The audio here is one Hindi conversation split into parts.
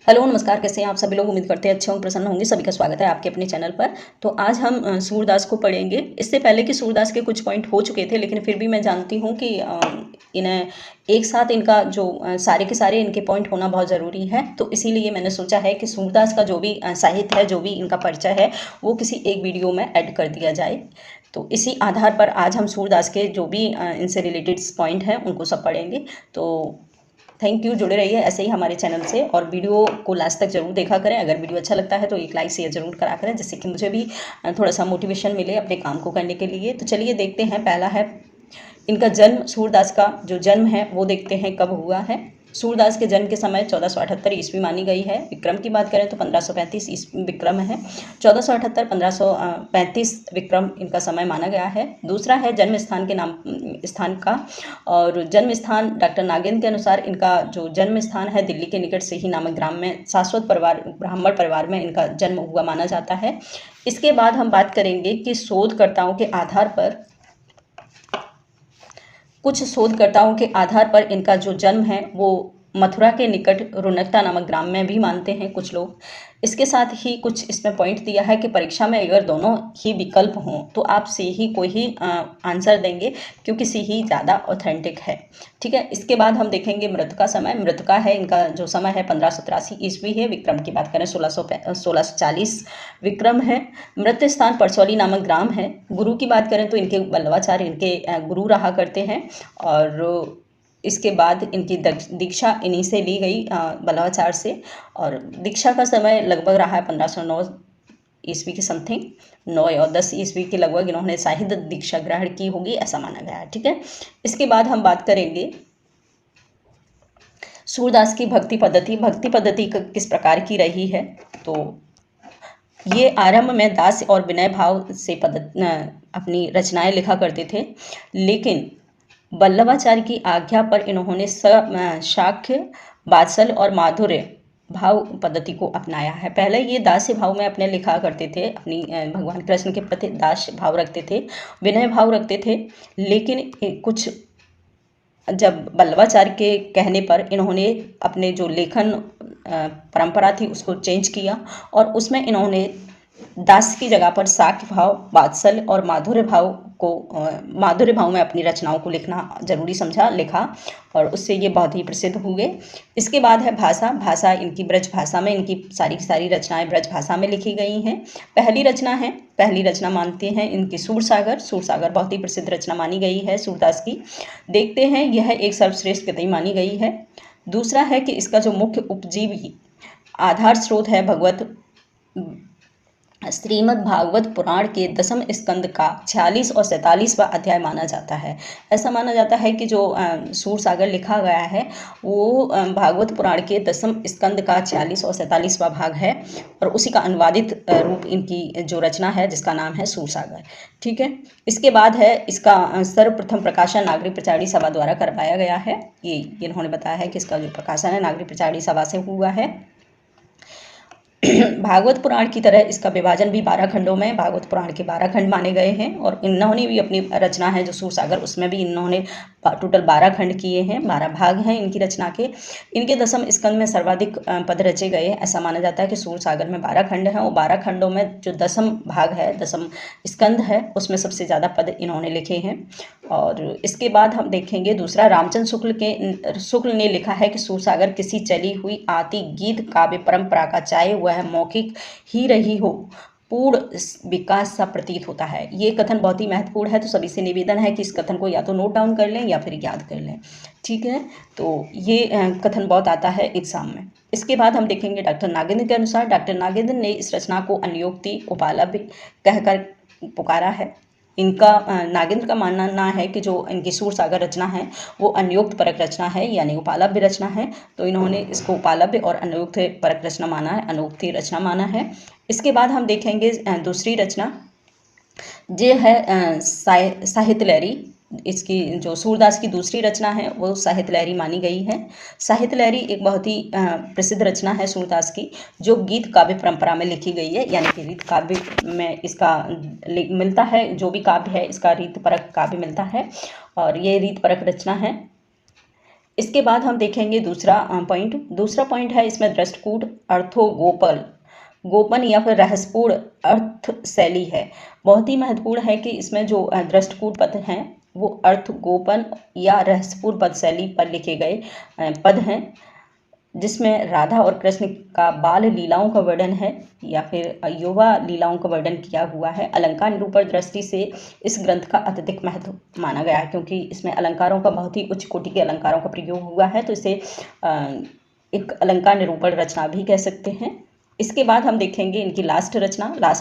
हेलो नमस्कार, कैसे हैं आप सभी लोग। उम्मीद करते हैं अच्छे होंगे, प्रसन्न होंगे। सभी का स्वागत है आपके अपने चैनल पर। तो आज हम सूरदास को पढ़ेंगे। इससे पहले कि सूरदास के कुछ पॉइंट हो चुके थे, लेकिन फिर भी मैं जानती हूँ कि इन्हें एक साथ इनका जो सारे के सारे इनके पॉइंट होना बहुत ज़रूरी है। तो इसीलिए मैंने सोचा है कि सूरदास का जो भी साहित्य है, जो भी इनका परिचय है, वो किसी एक वीडियो में ऐड कर दिया जाए। तो इसी आधार पर आज हम सूरदास के जो भी इनसे रिलेटेड पॉइंट हैं उनको सब पढ़ेंगे। तो थैंक यू, जुड़े रहिए ऐसे ही हमारे चैनल से और वीडियो को लास्ट तक जरूर देखा करें। अगर वीडियो अच्छा लगता है तो एक लाइक शेयर जरूर करा करें, जिससे कि मुझे भी थोड़ा सा मोटिवेशन मिले अपने काम को करने के लिए। तो चलिए देखते हैं। पहला है इनका जन्म। सूरदास का जो जन्म है वो देखते हैं कब हुआ है। सूरदास के जन्म के समय 1478 ईस्वी मानी गई है। विक्रम की बात करें तो 1535 ईस्वी विक्रम है। 1478 1535 विक्रम इनका समय माना गया है। दूसरा है जन्म स्थान के नाम स्थान का, और जन्म स्थान डॉक्टर नागेंद्र के अनुसार इनका जो जन्म स्थान है दिल्ली के निकट से ही नामक ग्राम में सारस्वत परिवार ब्राह्मण परिवार में इनका जन्म हुआ माना जाता है। इसके बाद हम बात करेंगे कि शोधकर्ताओं के आधार पर, कुछ शोधकर्ताओं के आधार पर इनका जो जन्म है वो मथुरा के निकट रुनकता नामक ग्राम में भी मानते हैं कुछ लोग। इसके साथ ही कुछ इसमें पॉइंट दिया है कि परीक्षा में अगर दोनों ही विकल्प हों तो आप सी ही कोई ही आंसर देंगे, क्योंकि सी ही ज़्यादा ऑथेंटिक है। ठीक है। इसके बाद हम देखेंगे मृतका समय। मृतका है इनका जो समय है 1583 ईस्वी है। विक्रम की बात करें 1640 विक्रम है। मृत स्थान परसौली नामक ग्राम है। गुरु की बात करें तो इनके वल्लभाचार्य इनके गुरु रहा करते हैं, और इसके बाद इनकी दीक्षा इन्हीं से ली गई वल्लभाचार्य से, और दीक्षा का समय लगभग रहा है 1509 ईस्वी के समथिंग। 9 और 10 ईस्वी के लगभग इन्होंने साहित्य दीक्षा ग्रहण की होगी, ऐसा माना गया है। ठीक है। इसके बाद हम बात करेंगे सूरदास की भक्ति पद्धति। भक्ति पद्धति किस प्रकार की रही है। तो ये आरंभ में दास और विनय भाव से अपनी रचनाएं लिखा करते थे, लेकिन वल्लभाचार्य की आज्ञा पर इन्होंने शाक्य, वात्सल और माधुर्य भाव पद्धति को अपनाया है। पहले ये दास्य भाव में अपने लिखा करते थे, अपनी भगवान कृष्ण के प्रति दास्य भाव रखते थे, विनय भाव रखते थे। लेकिन कुछ जब वल्लभाचार्य के कहने पर इन्होंने अपने जो लेखन परंपरा थी उसको चेंज किया, और उसमें इन्होंने दास की जगह पर शाक्य भाव, वात्सल और माधुर्य भाव में अपनी रचनाओं को लिखना जरूरी समझा, लिखा, और उससे ये बहुत ही प्रसिद्ध हुए। इसके बाद है भाषा। भाषा इनकी ब्रज भाषा में, इनकी सारी की सारी रचनाएं ब्रज भाषा में लिखी गई हैं। पहली रचना मानते हैं इनकी सूरसागर। सूरसागर बहुत ही प्रसिद्ध रचना मानी गई है सूरदास की। देखते हैं, यह एक सर्वश्रेष्ठ कृति मानी गई है। दूसरा है कि इसका जो मुख्य उपजीवी आधार स्रोत है भगवत श्रीमद् भागवत पुराण के 10वें स्कंद का 46 और 47वां अध्याय माना जाता है। ऐसा माना जाता है कि जो सूरसागर लिखा गया है वो भागवत पुराण के 10वें स्कंद का 46 और 47वां भाग है, और उसी का अनुवादित रूप इनकी जो रचना है जिसका नाम है सूरसागर। ठीक है। इसके बाद है इसका सर्वप्रथम प्रकाशन नागरिक प्रचारणी सभा द्वारा करवाया गया है। ये इन्होंने बताया है कि इसका जो प्रकाशन है नागरिक प्रचारणी सभा से हुआ है। भागवत पुराण की तरह इसका विभाजन भी 12 खंडों में, भागवत पुराण के 12 खंड माने गए हैं, और इन्होंने भी अपनी रचना है जो सूरसागर, उसमें भी इन्होंने टोटल 12 खंड किए हैं, 12 भाग हैं इनकी रचना के। इनके 10वें स्कंद में सर्वाधिक पद रचे गए। ऐसा माना जाता है कि सूरसागर में 12 खंड हैं, और 12 खंडों में जो 10वां भाग है, 10वां स्कंद है, उसमें सबसे ज़्यादा पद इन्होंने लिखे हैं। और इसके बाद हम देखेंगे दूसरा, रामचंद्र शुक्ल ने लिखा है कि सूरसागर किसी चली हुई आती गीत काव्य परंपरा का, चाहे वह मौखिक ही रही हो, पूर्ण विकास सा प्रतीत होता है। ये कथन बहुत ही महत्वपूर्ण है, तो सभी से निवेदन है कि इस कथन को या तो नोट डाउन कर लें या फिर याद कर लें। ठीक है। तो ये कथन बहुत आता है एग्जाम में। इसके बाद हम देखेंगे डॉक्टर नागेंद्र के अनुसार, डॉक्टर नागेंद्र ने इस रचना को अन्योक्ति उपलब्ध कहकर पुकारा है। इनका नागेंद्र का मानना है कि जो इनकी सूरसागर रचना है वो अन्योक्त परक रचना है, यानी उपालभ्य रचना है। तो इन्होंने इसको उपालभ्य और अन्योक्त परक रचना माना है, अनोक्ति रचना माना है। इसके बाद हम देखेंगे दूसरी रचना, ये है साहित्य लहरी। इसकी जो सूरदास की दूसरी रचना है वो साहित्य लहरी मानी गई है। साहित्य लहरी एक बहुत ही प्रसिद्ध रचना है सूरदास की, जो गीत काव्य परंपरा में लिखी गई है, यानी कि रीत काव्य में इसका मिलता है। जो भी काव्य है इसका रीत परक काव्य मिलता है, और ये रीत परक रचना है। इसके बाद हम देखेंगे दूसरा पॉइंट है इसमें दृष्टकूट अर्थोगोपल गोपन या फिर रहस्यपूर्ण अर्थ शैली है। बहुत ही महत्वपूर्ण है कि इसमें जो दृष्टकूट पद हैं वो अर्थ गोपन या रहस्यपूर्ण पद शैली पर लिखे गए पद हैं, जिसमें राधा और कृष्ण का बाल लीलाओं का वर्णन है या फिर युवा लीलाओं का वर्णन किया हुआ है। अलंकार निरूपण दृष्टि से इस ग्रंथ का अत्यधिक महत्व माना गया है, क्योंकि इसमें अलंकारों का बहुत ही उच्च कोटि के अलंकारों का प्रयोग हुआ है, तो इसे एक अलंकार निरूपण रचना भी कह सकते हैं। इसके बाद हम देखेंगे इनकी लास्ट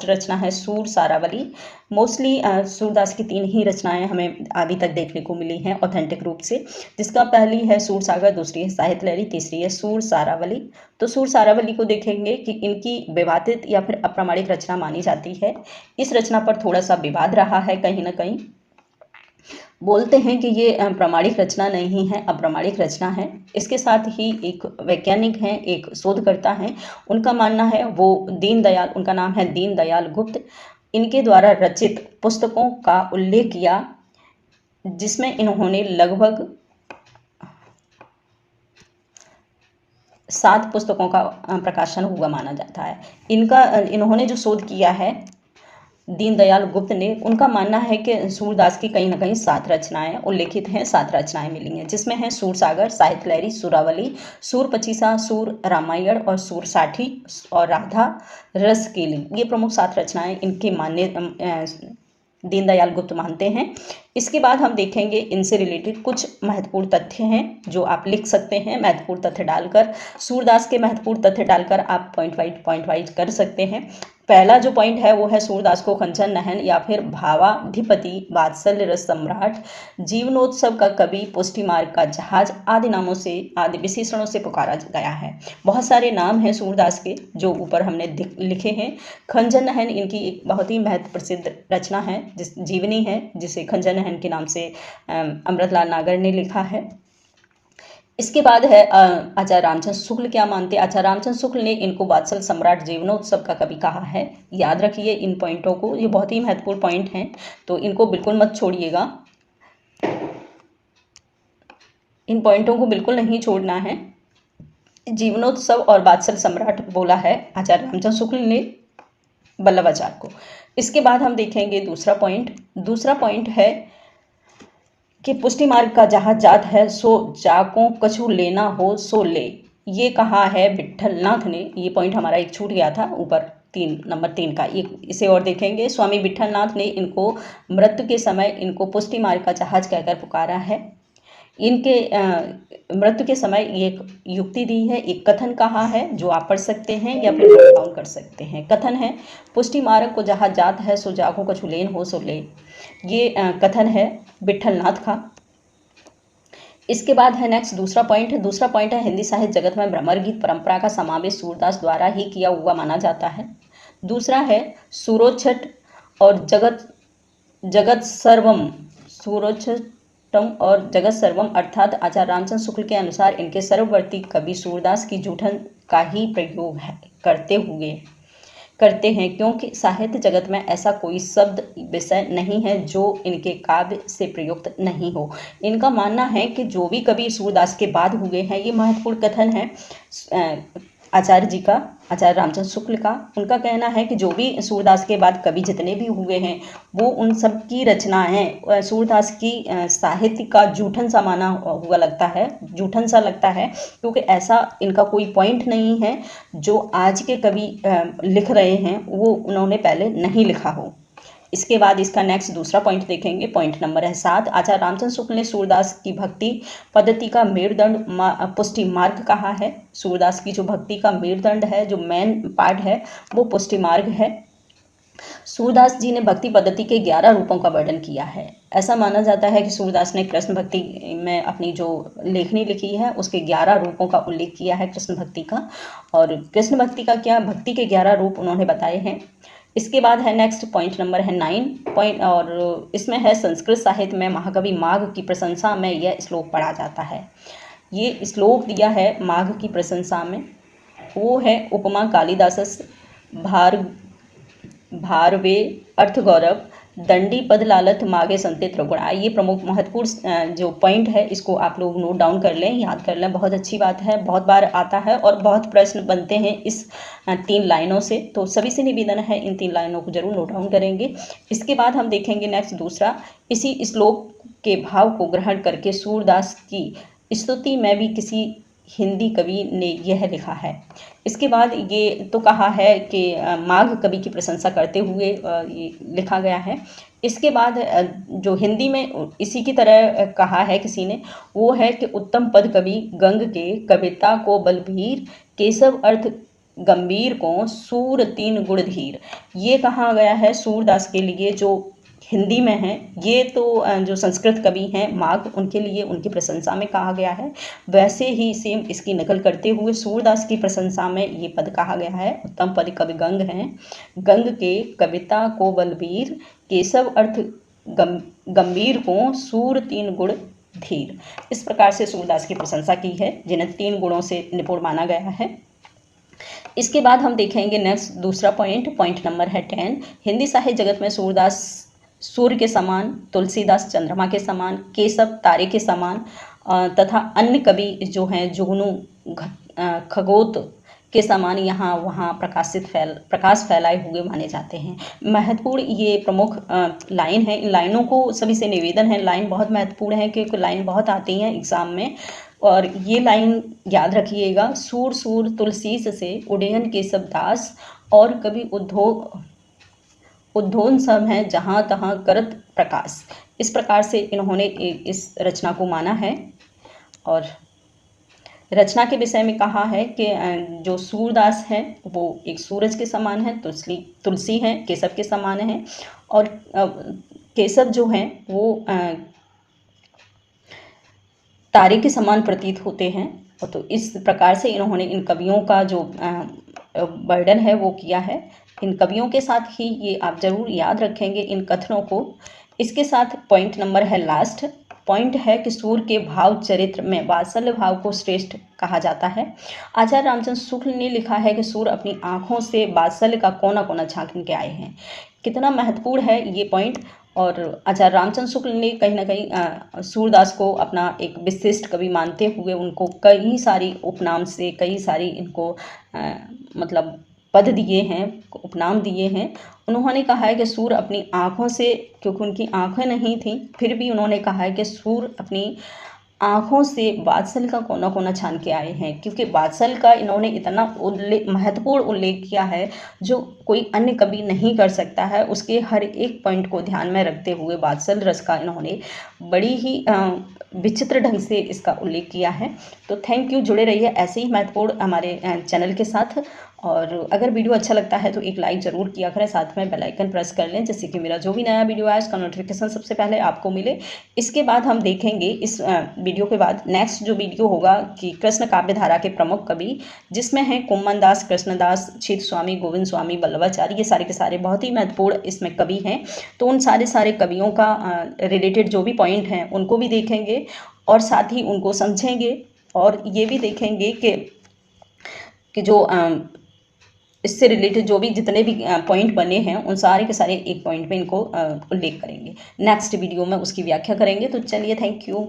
रचना है सूर सारावली। मोस्टली सूरदास की 3 ही रचनाएं हमें अभी तक देखने को मिली हैं ऑथेंटिक रूप से, जिसका पहली है सूर सागर, दूसरी है साहित्य लहरी, तीसरी है सूर सारावली। तो सूर सारावली को देखेंगे कि इनकी विवादित या फिर अप्रामाणिक रचना मानी जाती है। इस रचना पर थोड़ा सा विवाद रहा है, कहीं ना कहीं बोलते हैं कि ये प्रामाणिक रचना नहीं है, अप्रामाणिक रचना है। इसके साथ ही एक वैज्ञानिक हैं, एक शोधकर्ता हैं, उनका मानना है वो दीनदयाल, उनका नाम है दीनदयाल गुप्त, इनके द्वारा रचित पुस्तकों का उल्लेख किया, जिसमें इन्होंने लगभग 7 पुस्तकों का प्रकाशन हुआ माना जाता है। इन्होंने जो शोध किया है दीनदयाल गुप्त ने, उनका मानना है कि सूरदास की कहीं ना कहीं 7 रचनाएं उल्लेखित हैं, 7 रचनाएं मिली हैं, जिसमें है सूर सागर, साहित्य लहरी, सुरावली, सूर पचीसा, सूर रामायण और सूर साठी और राधा रस केली। ये प्रमुख 7 रचनाएं इनके मान्य दीनदयाल गुप्त मानते हैं। इसके बाद हम देखेंगे इनसे रिलेटेड कुछ महत्वपूर्ण तथ्य हैं जो आप लिख सकते हैं महत्वपूर्ण तथ्य डालकर। सूरदास के महत्वपूर्ण तथ्य डालकर आप पॉइंट वाइज कर सकते हैं। पहला जो पॉइंट है वो है सूरदास को खंजन नहन या फिर भावाधिपति, वात्सल्य रस सम्राट, जीवनोत्सव का कवि, पुष्टि मार्ग का जहाज आदि नामों से, आदि विशेषणों से पुकारा गया है। बहुत सारे नाम हैं सूरदास के जो ऊपर हमने लिखे हैं। खंजन नहन इनकी एक बहुत ही महत्व प्रसिद्ध रचना है, जीवनी है, जिसे खंजन नहन के नाम से अमृतलाल नागर ने लिखा है। इसके बाद है आचार्य रामचंद्र शुक्ल क्या मानते हैं। आचार्य रामचंद्र शुक्ल ने इनको वात्सल सम्राट, जीवनोत्सव का कवि कहा है। याद रखिए इन पॉइंटों को, ये बहुत ही महत्वपूर्ण पॉइंट हैं, तो इनको बिल्कुल मत छोड़िएगा, इन पॉइंटों को बिल्कुल नहीं छोड़ना है। जीवनोत्सव और वात्सल सम्राट बोला है आचार्य रामचंद्र शुक्ल ने वल्लभाचार्य को। इसके बाद हम देखेंगे दूसरा पॉइंट है कि पुष्टि मार्ग का जहाँ जात है सो जाको कछु लेना हो सो ले, ये कहा है विट्ठलनाथ ने। ये पॉइंट हमारा एक छूट गया था ऊपर नंबर 3 का, इसे और देखेंगे। स्वामी विट्ठलनाथ ने इनको मृत्यु के समय इनको पुष्टि मार्ग का जहाज कहकर पुकारा है। इनके मृत्यु के समय एक युक्ति दी है, एक कथन कहा है जो आप पढ़ सकते हैं या फिर नोट डाउन कर सकते हैं। कथन है पुष्टि मार्ग को जहाँ जात है सो जाको कछु लेन हो सो ले, ये कथन है विट्ठलनाथ का। इसके बाद है नेक्स्ट दूसरा पॉइंट है हिंदी साहित्य जगत में भ्रमर गीत परंपरा का समावेश सूरदास द्वारा ही किया हुआ माना जाता है। दूसरा है सूरोच्छट और जगत सर्वम, सूरोच्छटम और जगत सर्वम अर्थात आचार्य रामचंद्र शुक्ल के अनुसार इनके सर्ववर्ती कवि सूरदास की जूठन का ही प्रयोग करते हैं, क्योंकि साहित्य जगत में ऐसा कोई शब्द विषय नहीं है जो इनके काव्य से प्रयुक्त नहीं हो। इनका मानना है कि जो भी कवि सूरदास के बाद हुए हैं, ये महत्वपूर्ण कथन है आचार्य जी का, आचार्य रामचंद्र शुक्ल का। उनका कहना है कि जो भी सूरदास के बाद कवि जितने भी हुए हैं वो उन सब की रचनाएं सूरदास की साहित्य का जूठन सा माना हुआ लगता है, जूठन सा लगता है, क्योंकि ऐसा इनका कोई पॉइंट नहीं है जो आज के कवि लिख रहे हैं वो उन्होंने पहले नहीं लिखा हो। इसके बाद इसका नेक्स्ट दूसरा पॉइंट देखेंगे, पॉइंट नंबर है 7। आचार्य रामचंद्र शुक्ल ने सूरदास की भक्ति पद्धति का मेरुदंड पुष्टि मार्ग कहा है। सूरदास की जो भक्ति का मेरुदंड है, जो मेन पार्ट है, वो पुष्टि मार्ग है। सूरदास जी ने भक्ति पद्धति के 11 रूपों का वर्णन किया है। ऐसा माना जाता है कि सूरदास ने कृष्ण भक्ति में अपनी जो लेखनी लिखी है उसके 11 रूपों का उल्लेख किया है कृष्ण भक्ति का, और कृष्ण भक्ति का क्या, भक्ति के 11 रूप उन्होंने बताए हैं। इसके बाद है नेक्स्ट पॉइंट नंबर है 9 पॉइंट, और इसमें है संस्कृत साहित्य में महाकवि माघ की प्रशंसा में यह श्लोक पढ़ा जाता है। ये श्लोक दिया है माघ की प्रशंसा में, वो है उपमा कालिदासस भारवे अर्थ गौरव दंडी पद लालत मागे संते त्रिगुणा। ये प्रमुख महत्वपूर्ण जो पॉइंट है इसको आप लोग नोट डाउन कर लें, याद कर लें, बहुत अच्छी बात है, बहुत बार आता है और बहुत प्रश्न बनते हैं इस 3 लाइनों से। तो सभी से निवेदन है इन 3 लाइनों को जरूर नोट डाउन करेंगे। इसके बाद हम देखेंगे नेक्स्ट दूसरा, इसी श्लोक के भाव को ग्रहण करके सूरदास की स्तुति में भी किसी हिंदी कवि ने यह लिखा है। इसके बाद ये तो कहा है कि माघ कवि की प्रशंसा करते हुए ये लिखा गया है। इसके बाद जो हिंदी में इसी की तरह कहा है किसी ने, वो है कि उत्तम पद कवि गंग के, कविता को बलबीर, केशव अर्थ गंभीर को, सूर 3 गुण धीर। ये कहा गया है सूरदास के लिए जो हिंदी में है। ये तो जो संस्कृत कवि हैं माघ, उनके लिए उनकी प्रशंसा में कहा गया है। वैसे ही सेम इसकी नकल करते हुए सूरदास की प्रशंसा में ये पद कहा गया है। उत्तम पद कवि गंग हैं, गंग के, कविता को बलबीर, केशव अर्थ गंभीर को, सूर 3 गुण धीर। इस प्रकार से सूरदास की प्रशंसा की है, जिन्हें 3 गुणों से निपुण माना गया है। इसके बाद हम देखेंगे नेक्स्ट दूसरा पॉइंट नंबर है 10। हिंदी साहित्य जगत में सूरदास सूर्य के समान, तुलसीदास चंद्रमा के समान, केशव तारे के समान तथा अन्य कवि जो हैं जुगनू खगोत के समान यहाँ वहाँ प्रकाश फैलाए हुए माने जाते हैं। महत्वपूर्ण ये प्रमुख लाइन है। इन लाइनों को सभी से निवेदन है, लाइन बहुत महत्वपूर्ण है क्योंकि लाइन बहुत आती हैं एग्जाम में, और ये लाइन याद रखिएगा। सूर सूर तुलसीस से उडयन केशव दास, और कभी उद्धोन सब हैं जहाँ तहाँ करत प्रकाश। इस प्रकार से इन्होंने इस रचना को माना है। और रचना के विषय में कहा है कि जो सूरदास है वो एक सूरज के समान है, तुलसी है केशव के समान है, और केशव जो हैं वो तारे के समान प्रतीत होते हैं। तो इस प्रकार से इन्होंने इन कवियों का जो वर्णन है वो किया है। इन कवियों के साथ ही ये आप जरूर याद रखेंगे इन कथनों को। इसके साथ पॉइंट नंबर है लास्ट पॉइंट है कि सूर के भाव चरित्र में वात्सल्य भाव को श्रेष्ठ कहा जाता है। आचार्य रामचंद्र शुक्ल ने लिखा है कि सूर अपनी आँखों से वात्सल्य का कोना कोना झांक के आए हैं। कितना महत्वपूर्ण है ये पॉइंट। और आचार्य रामचंद्र शुक्ल ने कहीं ना कहीं सूरदास को अपना एक विशिष्ट कवि मानते हुए उनको कई सारी उपनाम से कई सारी इनको मतलब पद दिए हैं, उपनाम दिए हैं। उन्होंने कहा है कि सूर अपनी आँखों से, क्योंकि उनकी आँखें नहीं थीं, फिर भी उन्होंने कहा है कि सूर अपनी आँखों से वात्सल्य का कोना कोना छान के आए हैं, क्योंकि वात्सल्य का इन्होंने इतना महत्वपूर्ण उल्लेख किया है जो कोई अन्य कवि नहीं कर सकता है। उसके हर एक पॉइंट को ध्यान में रखते हुए वात्सल्य रस का इन्होंने बड़ी ही विचित्र ढंग से इसका उल्लेख किया है। तो थैंक यू, जुड़े रहिए ऐसे ही महत्वपूर्ण हमारे चैनल के साथ। और अगर वीडियो अच्छा लगता है तो एक लाइक ज़रूर किया करें, साथ में बेल आइकन प्रेस कर लें जिससे कि मेरा जो भी नया वीडियो आए उसका नोटिफिकेशन सबसे पहले आपको मिले। इसके बाद हम देखेंगे इस वीडियो के बाद नेक्स्ट जो वीडियो होगा कि कृष्ण काव्य धारा के प्रमुख कवि, जिसमें हैं कुम्मन दास, कृष्णदास, छीत स्वामी, गोविंद स्वामी, वल्लभाचार्य। ये सारे के सारे बहुत ही महत्वपूर्ण इसमें कवि हैं। तो उन सारे कवियों का रिलेटेड जो भी पॉइंट हैं उनको भी देखेंगे और साथ ही उनको समझेंगे, और ये भी देखेंगे कि जो इससे रिलेटेड जो भी जितने भी पॉइंट बने हैं उन सारे के सारे एक पॉइंट पे इनको उल्लेख करेंगे। नेक्स्ट वीडियो में उसकी व्याख्या करेंगे। तो चलिए, थैंक यू।